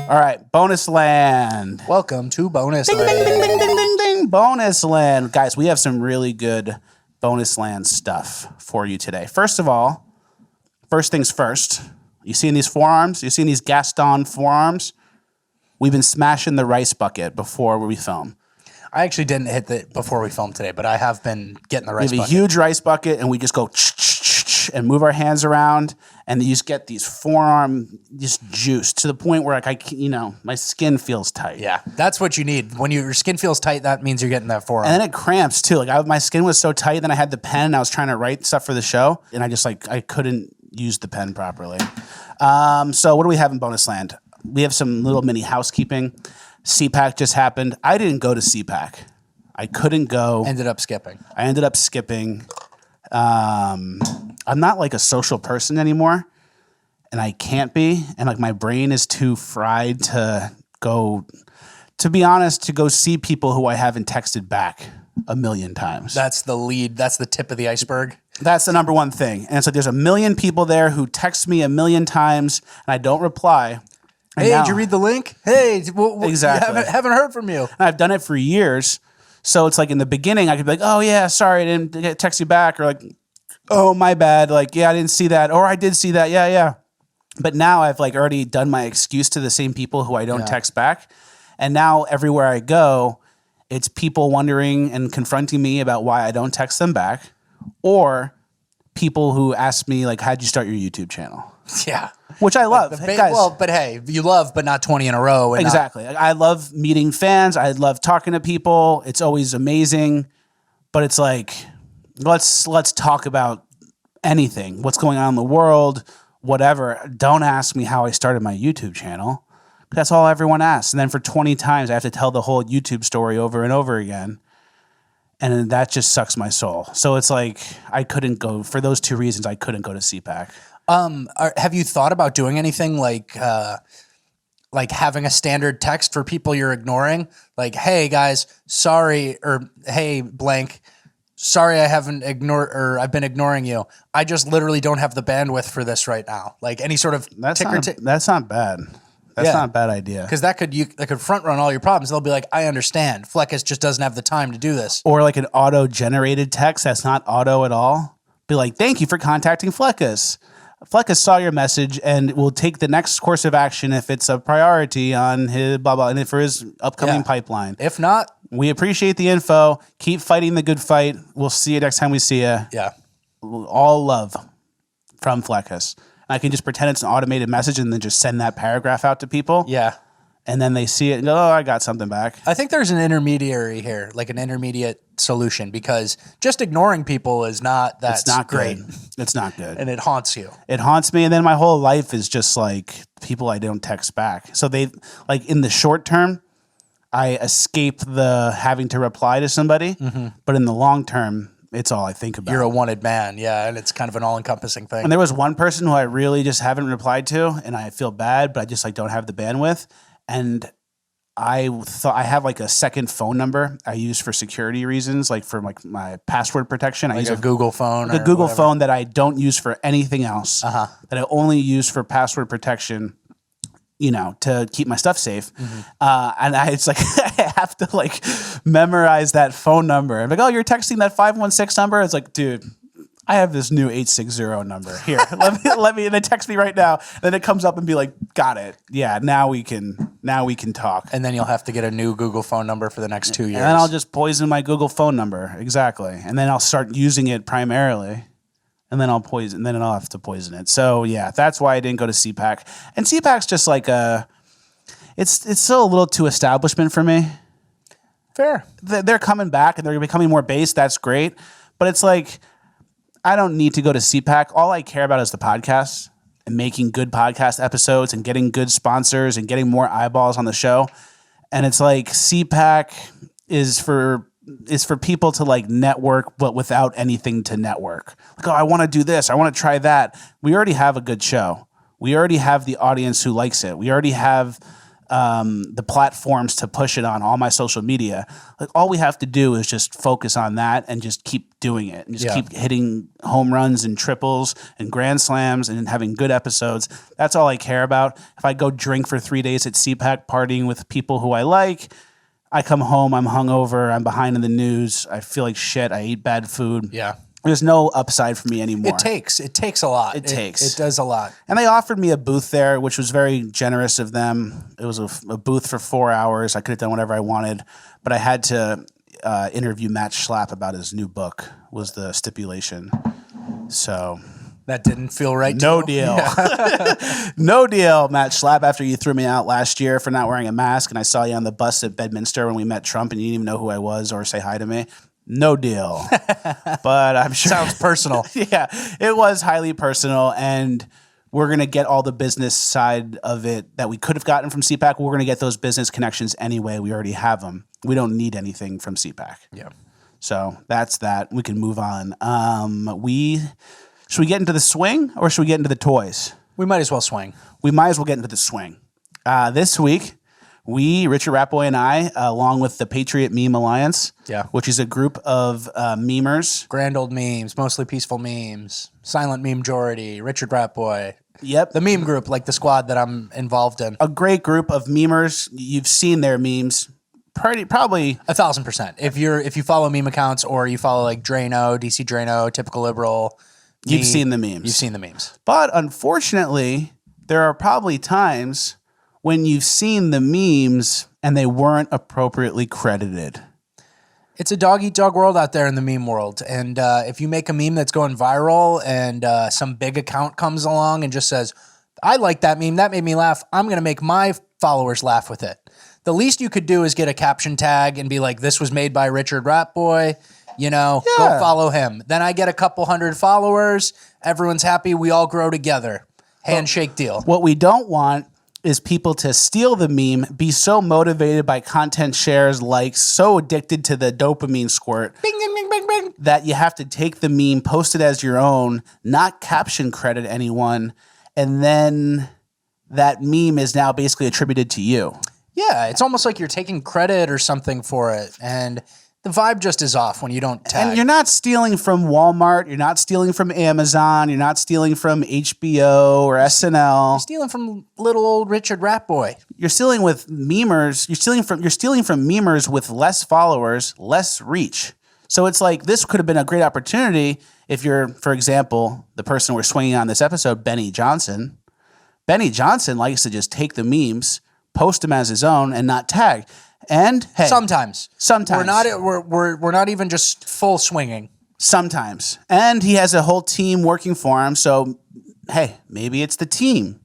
All right, bonus land. Welcome to bonus land. Ding, ding, ding, ding, ding, ding. Bonus land. Guys, we have some really good bonus land stuff for you today. First of all, first things first. You seeing these forearms? You seeing these Gaston forearms? We've been smashing the rice bucket before we film. I actually didn't hit it before we filmed today, but I have been getting the rice We have bucket. a huge rice bucket, and we just go and move our hands around, and you just get these forearm just juice to the point where my skin feels tight. Yeah, that's what you need. When your skin feels tight, that means you're getting that forearm. And then it cramps too. My skin was so tight, then I had the pen, and I was trying to write stuff for the show, and I couldn't use the pen properly. So what do we have in bonus land? We have some little mini housekeeping. CPAC just happened. I didn't go to CPAC. I couldn't go. I ended up skipping. I'm not like a social person anymore, and I can't be. And like my brain is too fried to go see people who I haven't texted back a million times. That's the lead. That's the tip of the iceberg. That's the number one thing. And it's like there's a million people there who text me a million times, and I don't reply. Hey, did you read the link? Hey, exactly. Haven't heard from you. And I've done it for years. So it's like in the beginning, I could be like, oh, yeah, sorry, I didn't text you back. Or like, oh, my bad. Like, yeah, I didn't see that. Or I did see that. Yeah. But now I've like already done my excuse to the same people who I don't text back. And now everywhere I go, it's people wondering and confronting me about why I don't text them back. Or people who ask me, like, how'd you start your YouTube channel? Yeah. Which I love. Guys, but hey, you love, but not 20 in a row. And exactly. I love meeting fans. I love talking to people. It's always amazing. But it's like, let's talk about anything. What's going on in the world, whatever. Don't ask me how I started my YouTube channel. That's all everyone asks. And then for 20 times, I have to tell the whole YouTube story over and over again. And that just sucks my soul. So it's like, I couldn't go, for those two reasons, I couldn't go to CPAC. Have you thought about doing anything like having a standard text for people you're ignoring? Like, hey guys, sorry, or hey blank, sorry I haven't ignored, or I've been ignoring you. I just literally don't have the bandwidth for this right now. Like any sort of that's not bad. That's not a bad idea. Because that could front run all your problems. They'll be like, I understand. Fleckus just doesn't have the time to do this. Or like an auto-generated text that's not auto at all. Be like, thank you for contacting Fleckus. Fleckus saw your message and will take the next course of action if it's a priority on his blah, blah, and for his upcoming pipeline. If not, we appreciate the info. Keep fighting the good fight. We'll see you next time we see you. Yeah. All love from Fleckus. I can just pretend it's an automated message and then just send that paragraph out to people. Yeah. And then they see it and go, oh, I got something back. I think there's an intermediary here, like an intermediate solution, because just ignoring people is not that great. It's not good. And it haunts you. It haunts me. And then my whole life is just like people I don't text back. So they, like in the short term, I escape the having to reply to somebody. Mm-hmm. But in the long term, it's all I think about. You're a wanted man, yeah, and it's kind of an all-encompassing thing. And there was one person who I really just haven't replied to, and I feel bad, but I just like don't have the bandwidth. And I thought I have like a second phone number I use for security reasons, like for like my password protection. Like I use a Google phone, a Google phone that I don't use for anything else. Uh-huh. That I only use for password protection. You know, to keep my stuff safe. Mm-hmm. And it's like, I have to like memorize that phone number. I'm like, oh, you're texting that 516 number? It's like, dude, I have this new 860 number. Here, let me, and they text me right now. Then it comes up and be like, got it. Yeah, now we can talk. And then you'll have to get a new Google phone number for the next 2 years. And then I'll just poison my Google phone number. Exactly. And then I'll start using it primarily. And then I'll have to poison it. So yeah, that's why I didn't go to CPAC. And CPAC's just like it's still a little too establishment for me. Fair. They're coming back and they're becoming more based. That's great. But it's like, I don't need to go to CPAC. All I care about is the podcast and making good podcast episodes and getting good sponsors and getting more eyeballs on the show. And it's like CPAC is for people to like network, but without anything to network. Like, oh, I want to do this. I want to try that. We already have a good show. We already have the audience who likes it. We already have the platforms to push it on all my social media. Like all we have to do is just focus on that and just keep doing it and just keep hitting home runs and triples and grand slams and having good episodes. That's all I care about. If I go drink for 3 days at CPAC partying with people who I like, I come home, I'm hungover, I'm behind in the news, I feel like shit, I eat bad food. Yeah. There's no upside for me anymore. It takes a lot. It does a lot. And they offered me a booth there, which was very generous of them. It was a booth for 4 hours. I could have done whatever I wanted, but I had to interview Matt Schlapp about his new book was the stipulation. So that didn't feel right. No deal. Yeah. No deal, Matt Schlapp, after you threw me out last year for not wearing a mask and I saw you on the bus at Bedminster when we met Trump and you didn't even know who I was or say hi to me. No deal. But I'm sure. Sounds personal. Yeah, it was highly personal. And we're going to get all the business side of it that we could have gotten from CPAC. We're going to get those business connections anyway. We already have them. We don't need anything from CPAC. Yeah. So that's that. We can move on. Should we get into the swing or should we get into the toys? We might as well swing. We might as well get into the swing. This week, Richard Ratboy and I, along with the Patriot Meme Alliance, which is a group of memers. Grand old memes, mostly peaceful memes, silent meme majority, Richard Ratboy. Yep. The meme group, like the squad that I'm involved in. A great group of memers. You've seen their memes. Probably 1,000%. If you follow meme accounts or you follow like Drano, DC Drano, Typical Liberal, you've seen the memes. You've seen the memes. But unfortunately, there are probably times when you've seen the memes and they weren't appropriately credited. It's a dog-eat-dog world out there in the meme world. And if you make a meme that's going viral and some big account comes along and just says, I like that meme, that made me laugh, I'm going to make my followers laugh with it. The least you could do is get a caption tag and be like, this was made by Richard Ratboy, go follow him. Then I get a couple hundred followers, everyone's happy, we all grow together. Handshake deal. What we don't want is people to steal the meme, be so motivated by content shares, likes, so addicted to the dopamine squirt bing, bing, bing, bing, bing, that you have to take the meme, post it as your own, not caption credit anyone, and then that meme is now basically attributed to you. Yeah, it's almost like you're taking credit or something for it, and the vibe just is off when you don't tag. And you're not stealing from Walmart. You're not stealing from Amazon. You're not stealing from HBO or SNL. You're stealing from little old Richard Ratboy. You're stealing with memers. You're stealing from memers with less followers, less reach. So it's like this could have been a great opportunity if you're, for example, the person we're swinging on this episode, Benny Johnson. Benny Johnson likes to just take the memes, post them as his own, and not tag. And hey, sometimes we're not even just full swinging. Sometimes, and he has a whole team working for him. So hey, maybe it's the team.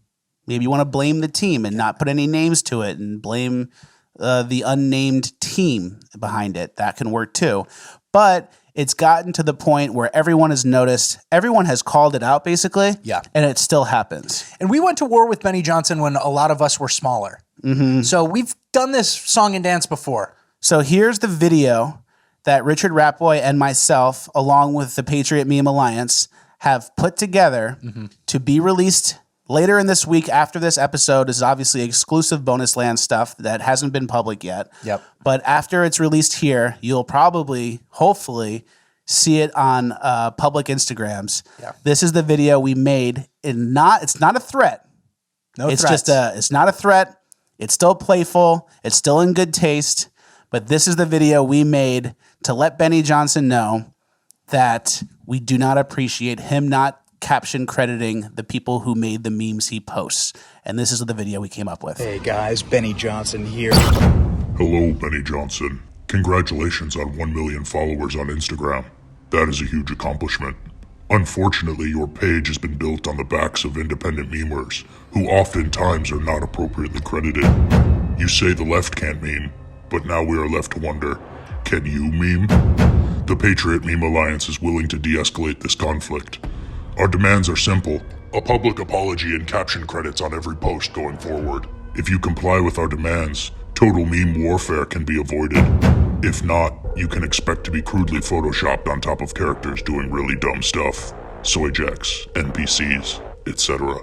Maybe you want to blame the team and not put any names to it, and blame the unnamed team behind it. That can work too. But it's gotten to the point where everyone has noticed, everyone has called it out basically, and it still happens. And we went to war with Benny Johnson when a lot of us were smaller. Mm-hmm. So we've done this song and dance before. So here's the video that Richard Ratboy and myself, along with the Patriot Meme Alliance, have put together to be released later in this week after this episode. Is obviously exclusive bonus land stuff that hasn't been public yet. Yep. But after it's released here, you'll probably, hopefully, see it on public Instagrams. Yeah. This is the video we made. It's not a threat. It's not a threat. It's still playful. It's still in good taste. But this is the video we made to let Benny Johnson know that we do not appreciate him not caption crediting the people who made the memes he posts. And this is the video we came up with. Hey guys, Benny Johnson here. Hello, Benny Johnson. Congratulations on 1 million followers on Instagram. That is a huge accomplishment. Unfortunately, your page has been built on the backs of independent memers, who oftentimes are not appropriately credited. You say the left can't meme, but now we are left to wonder, can you meme? The Patriot Meme Alliance is willing to de-escalate this conflict. Our demands are simple: a public apology and caption credits on every post going forward. If you comply with our demands, total meme warfare can be avoided. If not, you can expect to be crudely photoshopped on top of characters doing really dumb stuff. Soyjecks, NPCs, etc.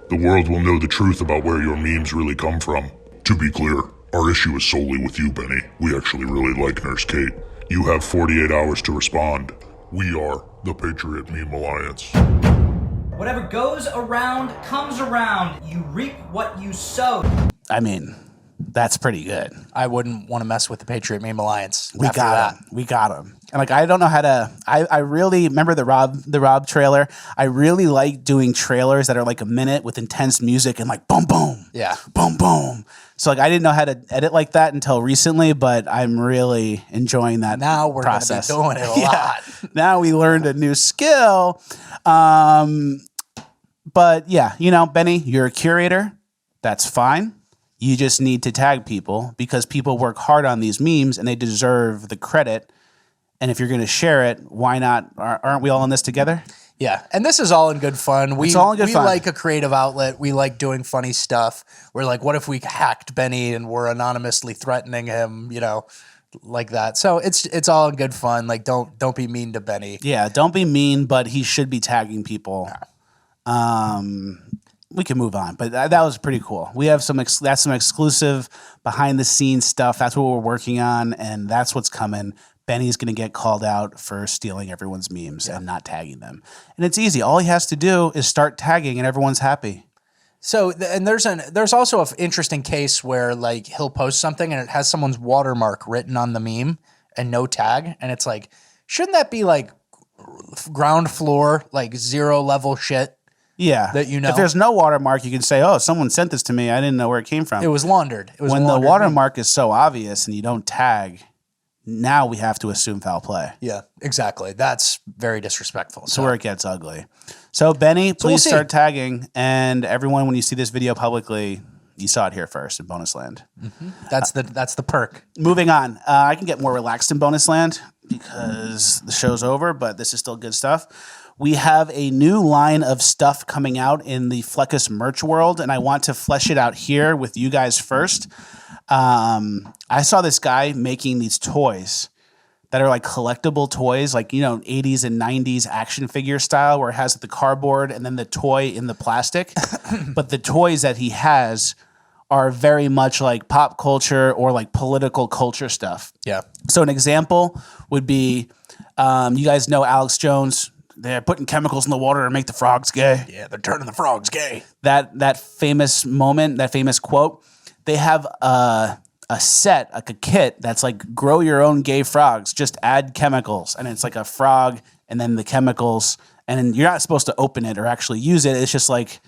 The world will know the truth about where your memes really come from. To be clear, our issue is solely with you, Benny. We actually really like Nurse Kate. You have 48 hours to respond. We are the Patriot Meme Alliance. Whatever goes around comes around. You reap what you sow. I mean, that's pretty good. I wouldn't want to mess with the Patriot Meme Alliance. We after got that. him. We got him. And like, I don't know how to. I really remember the Rob trailer. I really like doing trailers that are like a minute with intense music and like boom boom. Yeah. Boom boom. So like, I didn't know how to edit like that until recently, but I'm really enjoying that. Now we're going to be process. doing it a lot. Now we learned a new skill. But yeah, you know, Benny, you're a curator. That's fine. You just need to tag people because people work hard on these memes and they deserve the credit. And if you're going to share it, why not? Aren't we all in this together? Yeah, and this is all in good fun. It's all in good we fun. like a creative outlet. We like doing funny stuff. We're like, what if we hacked Benny and we're anonymously threatening him, you know, like that. So it's all in good fun. Like, don't be mean to Benny. Yeah, don't be mean, but he should be tagging people. We can move on, but that was pretty cool. We have some exclusive behind the scenes stuff. That's what we're working on, and that's what's coming. Benny's going to get called out for stealing everyone's memes and not tagging them. And it's easy. All he has to do is start tagging and everyone's happy. So, and there's also an interesting case where like he'll post something and it has someone's watermark written on the meme and no tag. And it's like, shouldn't that be like ground floor, like 0 level shit? Yeah. That you know. If there's no watermark, you can say, oh, someone sent this to me. I didn't know where it came from. It was laundered. It was when the laundered watermark is so obvious and you don't tag, now we have to assume foul play. Yeah, exactly. That's very disrespectful. So where it gets ugly. So Benny, please we'll see. start tagging. And everyone, when you see this video publicly, you saw it here first in Bonus Land. That's the perk. Moving on. I can get more relaxed in Bonus Land because the show's over, but this is still good stuff. We have a new line of stuff coming out in the Fleckus merch world, and I want to flesh it out here with you guys first. I saw this guy making these toys that are like collectible toys, like, you know, 80s and 90s action figure style, where it has the cardboard and then the toy in the plastic. But the toys that he has are very much like pop culture or like political culture stuff. Yeah. So an example would be, you guys know Alex Jones. They're putting chemicals in the water to make the frogs gay. Yeah, they're turning the frogs gay. That famous moment, that famous quote. They have a set, like a kit that's like grow your own gay frogs. Just add chemicals, and it's like a frog, and then the chemicals, and then you're not supposed to open it or actually use it. It's just like,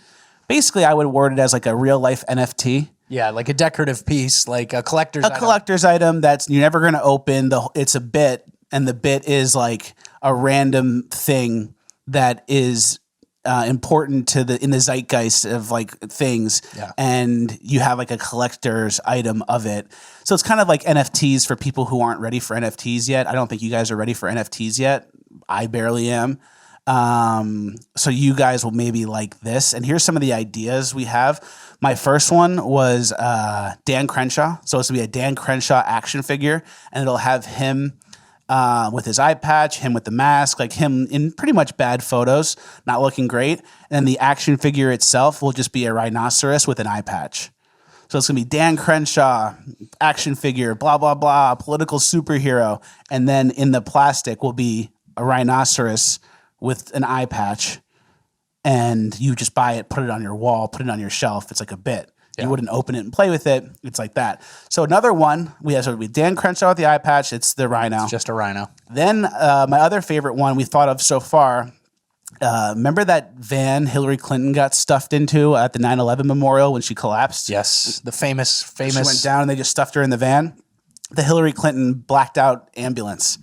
basically, I would word it as like a real life NFT. Yeah, like a decorative piece, like a collector's item. Collector's item that's you're never going to open. It's a bit, and the bit is like a random thing that is important to in the zeitgeist of like things. Yeah. And you have like a collector's item of it. So it's kind of like NFTs for people who aren't ready for NFTs yet. I don't think you guys are ready for NFTs yet. I barely am. So you guys will maybe like this. And here's some of the ideas we have. My first one was Dan Crenshaw. So it's going to be a Dan Crenshaw action figure, and it'll have him with his eye patch, him with the mask, like him in pretty much bad photos, not looking great. And then the action figure itself will just be a rhinoceros with an eye patch. So it's going to be Dan Crenshaw, action figure, blah, blah, blah, political superhero. And then in the plastic will be a rhinoceros with an eye patch. And you just buy it, put it on your wall, put it on your shelf. It's like a bit. Yeah. You wouldn't open it and play with it. It's like that. So another one, we have Dan Crenshaw with the eye patch. It's the rhino. It's just a rhino. Then my other favorite one we thought of so far, remember that van Hillary Clinton got stuffed into at the 9/11 memorial when she collapsed? Yes, the famous. She went down and they just stuffed her in the van. The Hillary Clinton blacked out ambulance.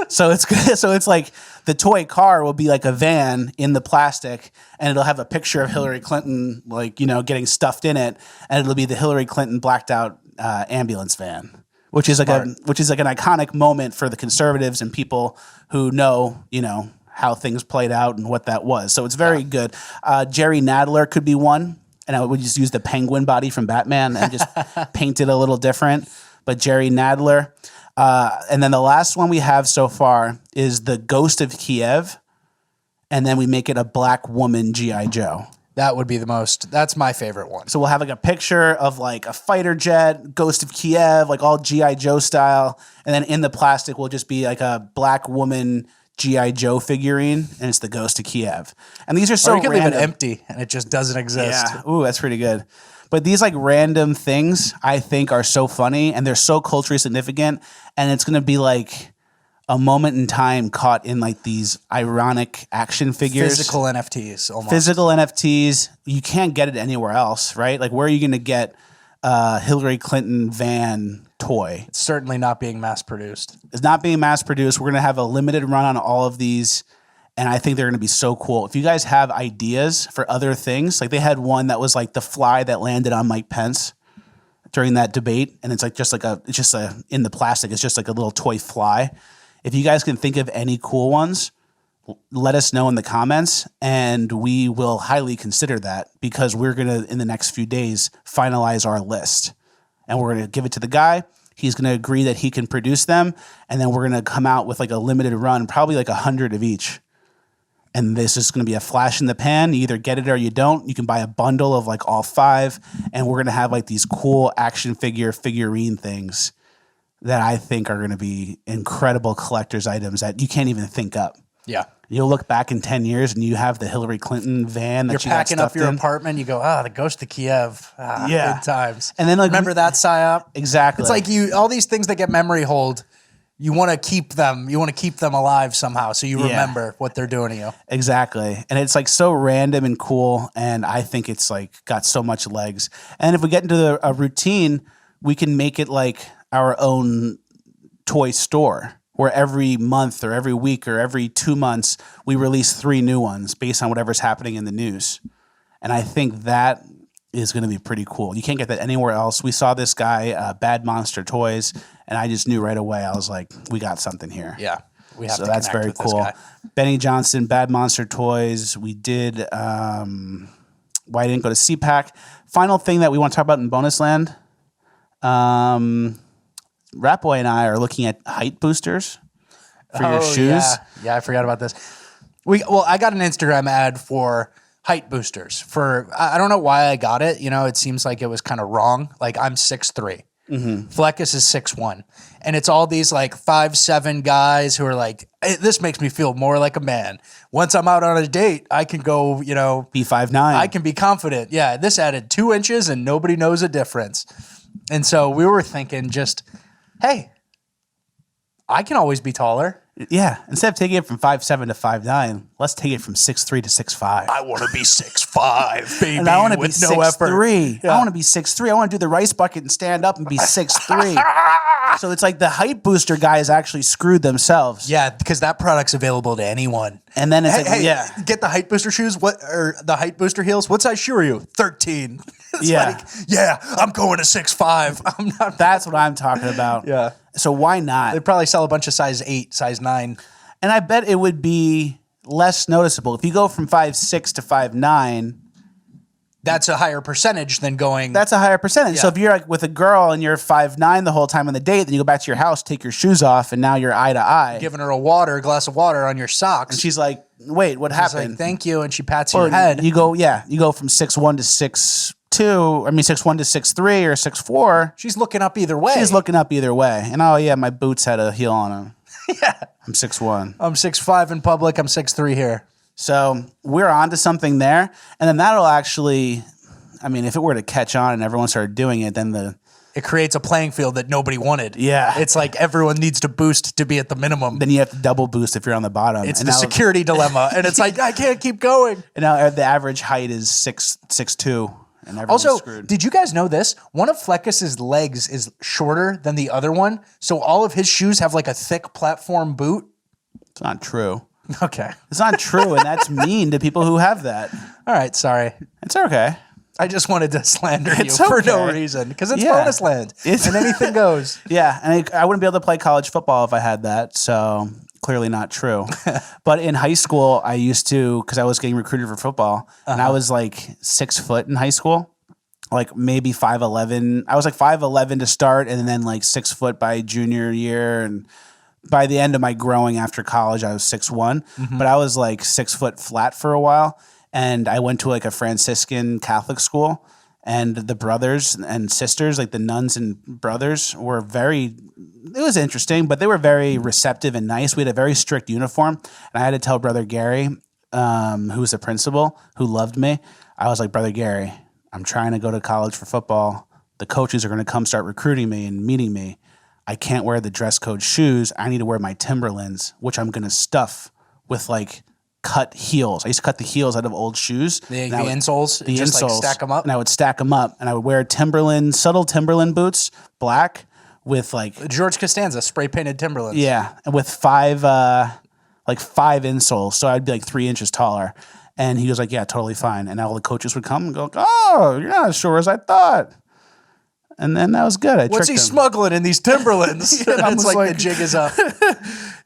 So it's like the toy car will be like a van in the plastic, and it'll have a picture of Hillary Clinton, like, you know, getting stuffed in it, and it'll be the Hillary Clinton blacked out ambulance van, which is like an iconic moment for the conservatives and people who know, you know, how things played out and what that was. So it's very good. Jerry Nadler could be one, and I would just use the penguin body from Batman and just paint it a little different. But Jerry Nadler. And then the last one we have so far is the Ghost of Kiev, and then we make it a black woman G.I. Joe. That would be that's my favorite one. So we'll have like a picture of like a fighter jet, Ghost of Kiev, like all G.I. Joe style. And then in the plastic will just be like a black woman G.I. Joe figurine, and it's the Ghost of Kiev. And these are so Or you can random. leave it empty and it just doesn't exist. Yeah. Ooh, that's pretty good. But these like random things I think are so funny and they're so culturally significant. And it's going to be like a moment in time caught in like these ironic action figures. Physical NFTs almost. Physical NFTs. You can't get it anywhere else, right? Like where are you going to get Hillary Clinton van toy? It's certainly not being mass produced. It's not being mass produced. We're going to have a limited run on all of these. And I think they're going to be so cool. If you guys have ideas for other things, like they had one that was like the fly that landed on Mike Pence during that debate. And it's like in the plastic, it's just like a little toy fly. If you guys can think of any cool ones, let us know in the comments and we will highly consider that because we're going to, in the next few days, finalize our list. And we're going to give it to the guy. He's going to agree that he can produce them. And then we're going to come out with like a limited run, probably like 100 of each. And this is going to be a flash in the pan. You either get it or you don't. You can buy a bundle of like all 5. And we're going to have like these cool action figurine things that I think are going to be incredible collector's items that you can't even think up. Yeah. You'll look back in 10 years and you have the Hillary Clinton van that You're you packing got up your in. apartment. You go, the Ghost of Kiev. Yeah. Good times. And then like remember that psyop? Exactly. It's like all these things that get memory hold. You want to keep them. You want to keep them alive somehow, so you remember what they're doing to you. Exactly. And it's like so random and cool. And I think it's like got so much legs. And if we get into a routine, we can make it like our own toy store where every month or every week or every 2 months we release 3 new ones based on whatever's happening in the news. And I think that is going to be pretty cool. You can't get that anywhere else. We saw this guy, Bad Monster Toys, and I just knew right away. I was like, we got something here. Yeah. We have So to that's connect very with this cool. guy. Benny Johnson, Bad Monster Toys. We did Why I Didn't Go to CPAC. Final thing that we want to talk about in bonus land. Rat Boy and I are looking at height boosters for your shoes. Yeah, I forgot about this. I got an Instagram ad for height boosters for, I don't know why I got it. You know, it seems like it was kind of wrong. Like I'm 6'3". Fleckus is 6'1". And it's all these like 5'7" guys who are like, hey, this makes me feel more like a man. Once I'm out on a date, I can go, be 5'9". I can be confident. Yeah, this added 2 inches and nobody knows a difference. And so we were thinking just, hey, I can always be taller. Yeah. Instead of taking it from 5'7" to 5'9", let's take it from 6'3" to 6'5". I want to be 6'5", baby, And I want to be with no effort. 6'3". Yeah. I want to be 6'3". I want to do the rice bucket and stand up and be 6'3". So it's like the height booster guys actually screwed themselves. Yeah, because that product's available to anyone. And then it's Hey, yeah. get the height booster shoes. Or the height booster heels? What size shoe are you? 13. It's Yeah. like, yeah, I'm going to 6'5". I'm not. That's what I'm talking about. Yeah. So why not? They probably sell a bunch of size 8, size 9. And I bet it would be less noticeable. If you go from 5'6" to 5'9", That's a higher percentage than going. that's a higher percentage. So Yeah. if you're like with a girl and you're 5'9" the whole time on the date, then you go back to your house, take your shoes off, and now you're eye to eye. giving her a glass of water on your socks. And she's like, wait, what She's happened? like, thank you. And she pats Or your head. You go from 6'1" to 6'2", 6'1" to 6'3" or 6'4". She's looking up either way. She's looking up either way. And oh yeah, my boots had a heel on them. Yeah. I'm 6'1". I'm 6'5" in public. I'm 6'3" here. So we're onto something there. And then that'll actually, if it were to catch on and everyone started doing it, then It creates a playing field that nobody wanted. Yeah. It's like everyone needs to boost to be at the minimum. then you have to double boost if you're on the bottom. It's and the now, security dilemma. And it's like, I can't keep going. And now the average height is 6'2", and everyone's Also, screwed. did you guys know this? One of Fleckus's legs is shorter than the other one. So all of his shoes have like a thick platform boot. It's not true. Okay. It's not true, and that's mean to people who have that. All right. Sorry. It's okay. I just wanted to slander you It's for no okay. reason because it's Yeah. bonus land It's- and anything goes. Yeah, and I wouldn't be able to play college football if I had that, so clearly not true. But in high school, I used to, because I was getting recruited for football, and I was like 6 foot in high school, like maybe 5'11". I was like 5'11" to start, and then like 6 foot by junior year, and by the end of my growing after college, I was 6'1", but I was like 6 foot flat for a while. and I went to like a Franciscan Catholic school, and the brothers and sisters, like the nuns and brothers, were very. It was interesting, but they were very receptive and nice. We had a very strict uniform, and I had to tell Brother Gary, who was the principal, who loved me. I was like, Brother Gary, I'm trying to go to college for football. The coaches are going to come start recruiting me and meeting me. I can't wear the dress code shoes. I need to wear my Timberlands, which I'm going to stuff with like cut heels. I used to cut the heels out of old shoes. The insoles? The just insoles. like stack them up? And I would stack them up. And I would wear subtle Timberland boots, black, with like... George Costanza, spray-painted Timberlands. Yeah, and with five insoles. So I'd be like 3 inches taller. And he was like, yeah, totally fine. And all the coaches would come and go, oh, you're not as short as I thought. And then that was good. What's he smuggling in these Timberlands? Yeah, and it's like the jig is up.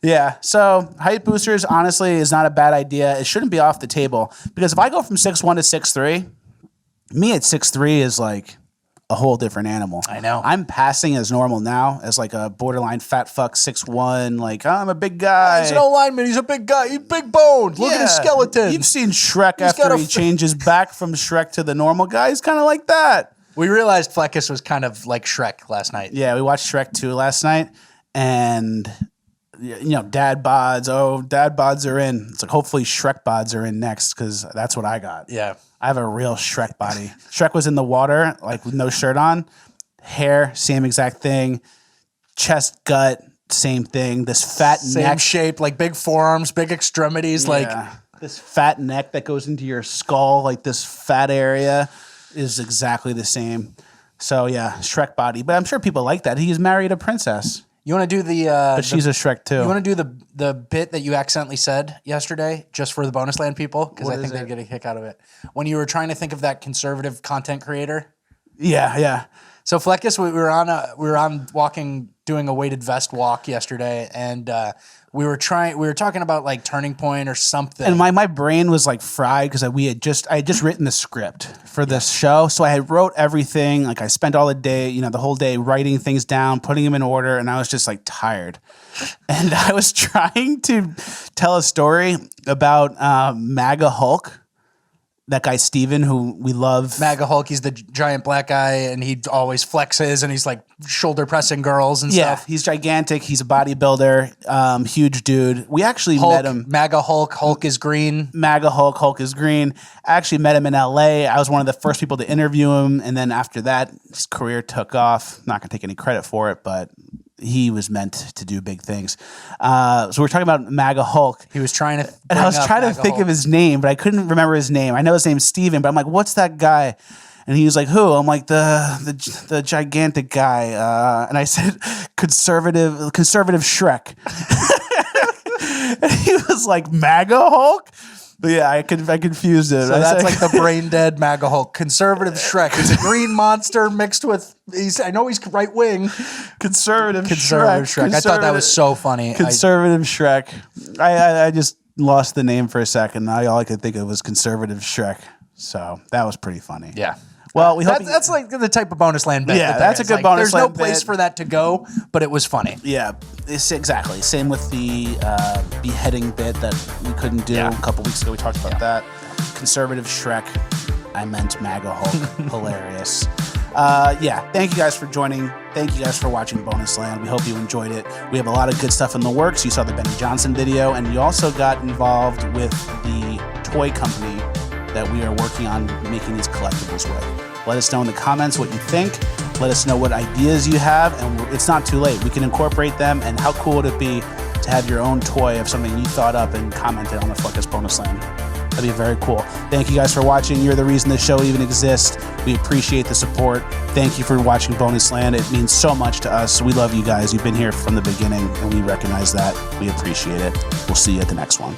Yeah. So height boosters, honestly, is not a bad idea. It shouldn't be off the table. Because if I go from 6'1" to 6'3", me at 6'3" is like a whole different animal. I know. I'm passing as normal now as like a borderline fat fuck 6'1", like, oh, I'm a big guy. He's an old lineman. He's a big guy. He's big boned. Look at his skeleton. You've seen Shrek after he changes back from Shrek to the normal guy. He's kind of like that. We realized Fleckus was kind of like Shrek last night. Yeah, we watched Shrek 2 last night, and dad bods are in. It's like hopefully Shrek bods are in next because that's what I got. Yeah. I have a real Shrek body. Shrek was in the water, like with no shirt on. Hair, same exact thing. Chest, gut, same thing. This fat Same neck. shape, like big forearms, big extremities. Yeah. Like this fat neck that goes into your skull, like this fat area is exactly the same. So yeah, Shrek body. But I'm sure people like that. He's married a princess. You want to do the... But she's a Shrek too. You want to do the bit that you accidentally said yesterday just for the bonus land people? Because I think they'd get a kick out of it. When you were trying to think of that conservative content creator. Yeah. So Fleckus, we were on doing a weighted vest walk yesterday, and we were talking about like Turning Point or something. And my brain was like fried because I had just written the script for this show. So I had wrote everything. Like I spent all the day, the whole day writing things down, putting them in order. And I was just like tired. And I was trying to tell a story about MAGA Hulk. That guy, Steven, who we love. MAGA Hulk, he's the giant black guy, and he always flexes, and he's like shoulder pressing girls and stuff. Yeah, he's gigantic. He's a bodybuilder, huge dude. We actually met him. MAGA Hulk is green. MAGA Hulk is green. I actually met him in LA. I was one of the first people to interview him, and then after that, his career took off. Not gonna take any credit for it, but he was meant to do big things. So we're talking about MAGA Hulk. He was trying to, and I was trying to think of his name, but I couldn't remember his name. I know his name's Steven, but I'm like, what's that guy? And he was like, who? I'm like, the gigantic guy. And I said, conservative Shrek. And he was like, MAGA Hulk? But yeah, I confused it. So that's like the brain dead MAGA Hulk. Conservative Shrek. It's a green monster mixed with, I know he's right wing. Conservative Shrek. I thought that was so funny. Conservative Shrek. I just lost the name for a second. Now all I could think of was Conservative Shrek. So that was pretty funny. Yeah. Well, we hope that's like the type of bonus land bit. Yeah, that's a good bonus land There's no place bit. for that to go, but it was funny. Yeah, it's exactly. Same with the beheading bit that we couldn't do a couple weeks ago. We talked about that. Conservative Shrek. I meant MAGA Hulk. Hilarious. Thank you guys for joining. Thank you guys for watching Bonus Land. We hope you enjoyed it. We have a lot of good stuff in the works. You saw the Benny Johnson video, and you also got involved with the toy company that we are working on making these collectibles with. Let us know in the comments what you think. Let us know what ideas you have, and it's not too late. We can incorporate them, and how cool would it be to have your own toy of something you thought up and commented on the Fleckus Bonus Land. That'd be very cool. Thank you guys for watching. You're the reason this show even exists. We appreciate the support. Thank you for watching Bonus Land. It means so much to us. We love you guys. You've been here from the beginning, and we recognize that. We appreciate it. We'll see you at the next one.